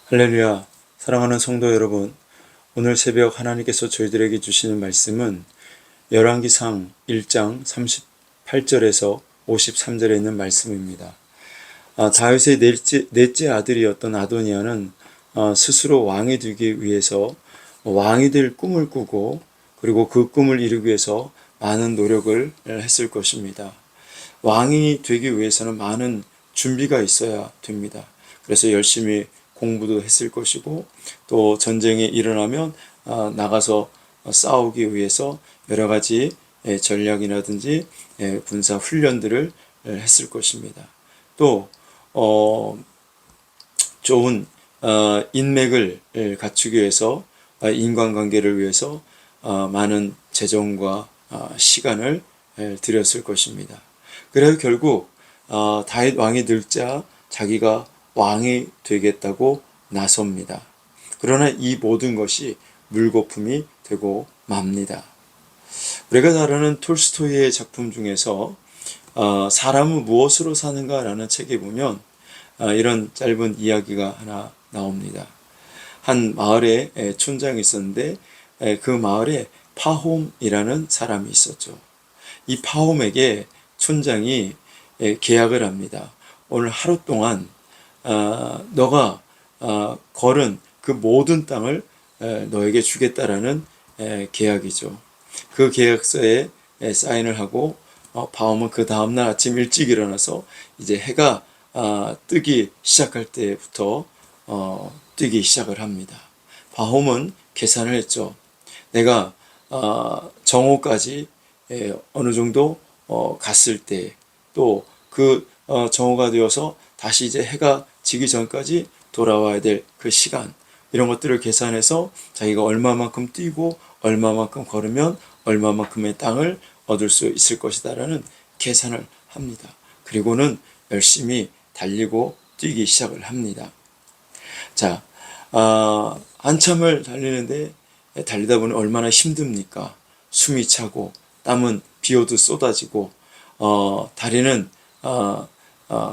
할렐루야, 사랑하는 성도 여러분, 오늘 새벽 하나님께서 저희들에게 주시는 말씀은 열왕기상 1장 38절에서 53절에 있는 말씀입니다. 다윗의 넷째 아들이었던 아도니아는 스스로 왕이 되기 위해서 왕이 될 꿈을 꾸고 그리고 그 꿈을 이루기 위해서 많은 노력을 했을 것입니다. 왕이 되기 위해서는 많은 준비가 있어야 됩니다. 그래서 열심히 공부도 했을 것이고 또 전쟁이 일어나면 나가서 싸우기 위해서 여러 가지 전략이라든지 군사 훈련들을 했을 것입니다. 또 좋은 인맥을 갖추기 위해서 인간관계를 위해서 많은 재정과 시간을 들였을 것입니다. 그래서 결국 다윗 왕이 늙자 자기가 왕이 되겠다고 나섭니다. 그러나 이 모든 것이 물거품이 되고 맙니다. 우리가 잘 아는 톨스토이의 작품 중에서 사람은 무엇으로 사는가라는 책에 보면 이런 짧은 이야기가 하나 나옵니다. 한 마을에 촌장이 있었는데 그 마을에 파홈이라는 사람이 있었죠. 이 파홈에게 촌장이 계약을 합니다. 오늘 하루 동안 너가 걸은 그 모든 땅을 너에게 주겠다라는 계약이죠. 그 계약서에 사인을 하고 파홈은 그 다음날 아침 일찍 일어나서 이제 해가 뜨기 시작할 때부터 뛰기 시작을 합니다. 파홈은 계산을 했죠. 내가 정오까지 어느 정도 갔을 때 또 그 정오가 되어서 다시 이제 해가 지기 전까지 돌아와야 될 그 시간, 이런 것들을 계산해서 자기가 얼마만큼 뛰고 얼마만큼 걸으면 얼마만큼의 땅을 얻을 수 있을 것이다라는 계산을 합니다. 그리고는 열심히 달리고 뛰기 시작을 합니다. 자, 한참을 달리는데 달리다 보니 얼마나 힘듭니까? 숨이 차고 땀은 비오듯 쏟아지고 다리는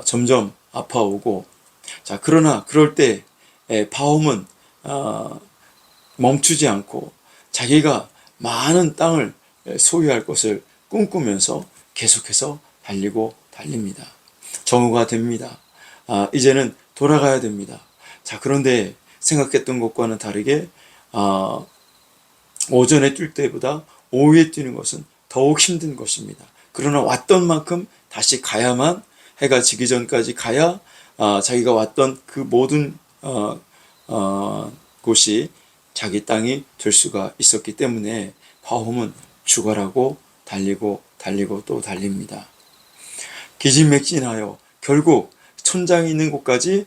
점점 아파오고. 자, 그러나 그럴 때 파홈은 멈추지 않고 자기가 많은 땅을 소유할 것을 꿈꾸면서 계속해서 달리고 달립니다. 정오가 됩니다. 이제는 돌아가야 됩니다. 자, 그런데 생각했던 것과는 다르게 오전에 뛸 때보다 오후에 뛰는 것은 더욱 힘든 것입니다. 그러나 왔던 만큼 다시 가야만, 해가 지기 전까지 가야 자기가 왔던 그 모든 곳이 자기 땅이 될 수가 있었기 때문에 파홈은 죽어라고 달리고 또 달립니다. 기진맥진하여 결국 천장이 있는 곳까지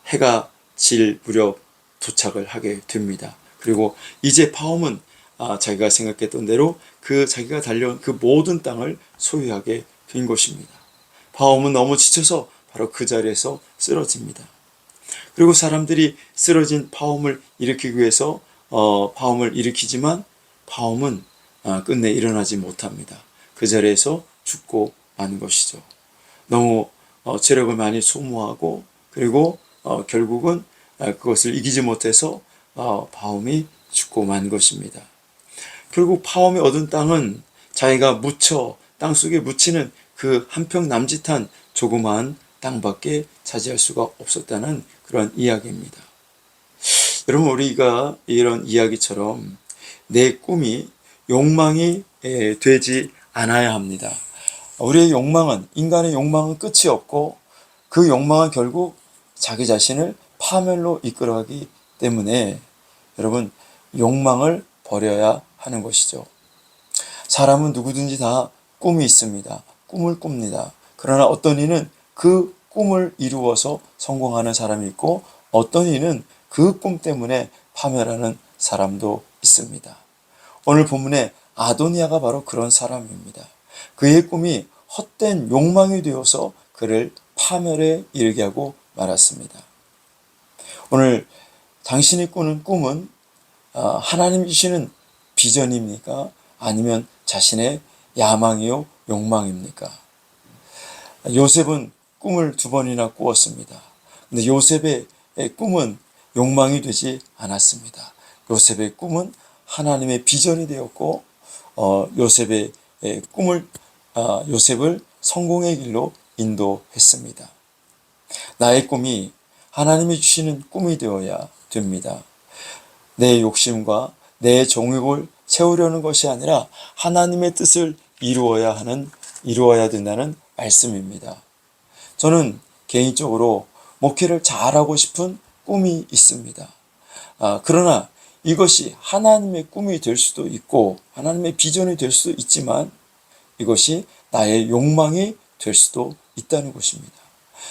해가 질 무렵 도착을 하게 됩니다. 그리고 이제 파홈은 자기가 생각했던 대로 그 자기가 달려온 그 모든 땅을 소유하게 된 것입니다. 파홈은 너무 지쳐서 바로 그 자리에서 쓰러집니다. 그리고 사람들이 쓰러진 파홈을 일으키기 위해서 파홈을 일으키지만 파홈은 끝내 일어나지 못합니다. 그 자리에서 죽고 마는 것이죠. 너무 체력을 많이 소모하고 그리고 결국은 그것을 이기지 못해서 파홈이 죽고 만 것입니다. 결국 파홈이 얻은 땅은 자기가 묻혀 땅속에 묻히는 그 한 평 남짓한 조그마한 땅밖에 차지할 수가 없었다는 그런 이야기입니다. 여러분, 우리가 이런 이야기처럼 내 꿈이 욕망이 되지 않아야 합니다. 우리의 욕망은, 인간의 욕망은 끝이 없고 그 욕망은 결국 자기 자신을 파멸로 이끌어가기 때문에 여러분, 욕망을 버려야 하는 것이죠. 사람은 누구든지 다 꿈이 있습니다. 꿈을 꿉니다. 그러나 어떤 이는 그 꿈을 이루어서 성공하는 사람이 있고 어떤 이는 그 꿈 때문에 파멸하는 사람도 있습니다. 오늘 본문의 아도니아가 바로 그런 사람입니다. 그의 꿈이 헛된 욕망이 되어서 그를 파멸에 이르게 하고 말았습니다. 오늘 당신이 꾸는 꿈은 하나님이 주시는 비전입니까? 아니면 자신의 야망이요 욕망입니까? 요셉은 꿈을 2번이나 꾸었습니다. 근데 요셉의 꿈은 욕망이 되지 않았습니다. 요셉의 꿈은 하나님의 비전이 되었고 요셉의 꿈을 요셉을 성공의 길로 인도했습니다. 나의 꿈이 하나님이 주시는 꿈이 되어야 됩니다. 내 욕심과 내 정욕을 채우려는 것이 아니라 하나님의 뜻을 이루어야 된다는 말씀입니다. 저는 개인적으로 목회를 잘하고 싶은 꿈이 있습니다. 그러나 이것이 하나님의 꿈이 될 수도 있고 하나님의 비전이 될 수도 있지만 이것이 나의 욕망이 될 수도 있다는 것입니다.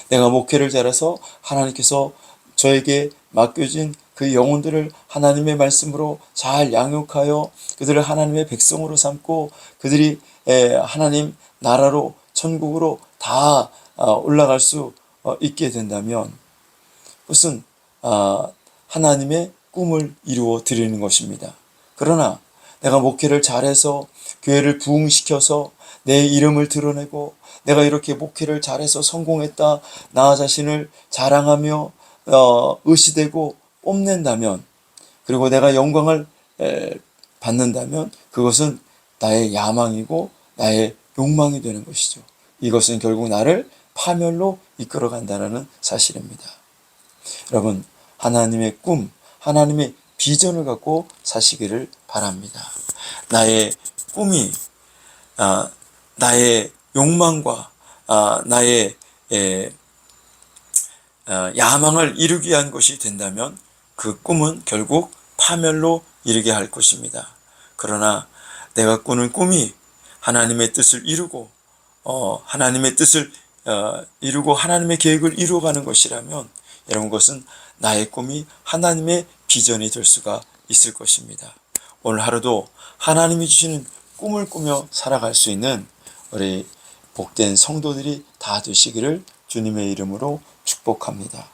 내가 목회를 잘해서 하나님께서 저에게 맡겨진 그 영혼들을 하나님의 말씀으로 잘 양육하여 그들을 하나님의 백성으로 삼고 그들이 하나님 나라로 천국으로 다 올라갈 수 있게 된다면 그것은 하나님의 꿈을 이루어 드리는 것입니다. 그러나 내가 목회를 잘해서 교회를 부흥시켜서 내 이름을 드러내고 내가 이렇게 목회를 잘해서 성공했다 나 자신을 자랑하며 의시되고 뽐낸다면 그리고 내가 영광을 받는다면 그것은 나의 야망이고 나의 욕망이 되는 것이죠. 이것은 결국 나를 파멸로 이끌어간다는 사실입니다. 여러분 하나님의 꿈, 하나님의 비전을 갖고 사시기를 바랍니다. 나의 꿈이 나의 욕망과 나의 야망을 이루기 위한 것이 된다면 그 꿈은 결국 파멸로 이르게 할 것입니다. 그러나 내가 꾸는 꿈이 하나님의 뜻을 이루고 하나님의 뜻을 이루고 하나님의 계획을 이루어가는 것이라면 여러분 그것은 나의 꿈이 하나님의 비전이 될 수가 있을 것입니다. 오늘 하루도 하나님이 주시는 꿈을 꾸며 살아갈 수 있는 우리 복된 성도들이 다 되시기를 주님의 이름으로 축복합니다.